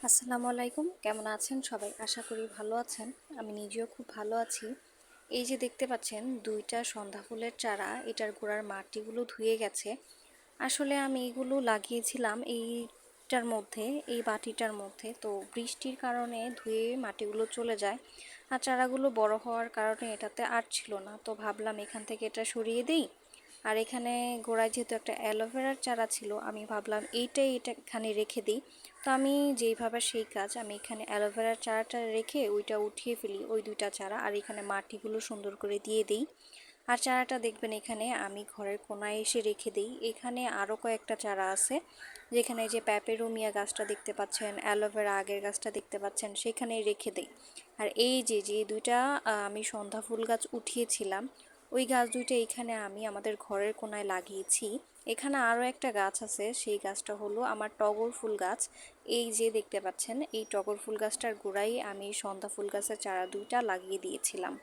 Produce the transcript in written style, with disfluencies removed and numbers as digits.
আসসালামু আলাইকুম, কেমন আছেন সবাই? আশা করি ভালো আছেন। আমি নিজেও খুব ভালো আছি। এই যে দেখতে পাচ্ছেন দুইটা সন্ধ্যা ফুলের চারা, এটার গোড়ার মাটিগুলো ধুয়ে গেছে। আসলে আমি এগুলো লাগিয়েছিলাম এইটার মধ্যে, এই বাটিটার মধ্যে। তো বৃষ্টির কারণে ধুয়ে মাটিগুলো চলে যায়, আর চারাগুলো বড় হওয়ার কারণে এটাতে আর ছিল না। তো ভাবলাম এখান থেকে এটা সরিয়ে দিই। আর এখানে গোড়ায় যেহেতু একটা অ্যালোভেরার চারা ছিল, আমি ভাবলাম এটা এখানে রেখে দিই। তো আমি যেইভাবে সেই কাজ, আমি এখানে অ্যালোভেরার চারাটা রেখে ওইটা উঠিয়ে ফেলি, ওই দুইটা চারা, আর এখানে মাটিগুলো সুন্দর করে দিয়ে দিই। আর চারাটা দেখবেন এখানে আমি ঘরের কোনায় এসে রেখে দিই। এখানে আরও কয়েকটা চারা আছে, যেখানে যে প্যাপেরোমিয়া গাছটা দেখতে পাচ্ছেন, অ্যালোভেরা আগের গাছটা দেখতে পাচ্ছেন, সেখানে রেখে দিই। আর এই যে যে দুইটা আমি সন্ধ্যা ফুল গাছ উঠিয়েছিলাম, ওই গাছ দুইটা এখানে আমি আমাদের ঘরের কোনায় লাগিয়েছি। এখানে আরও একটা গাছ আছে, সেই গাছটা হলো আমার টগর ফুল গাছ। এই যে দেখতে পাচ্ছেন, এই টগর ফুল গাছটার গোড়ায় আমি সন্ধ্যা ফুল গাছের চারা দুইটা লাগিয়ে দিয়েছিলাম।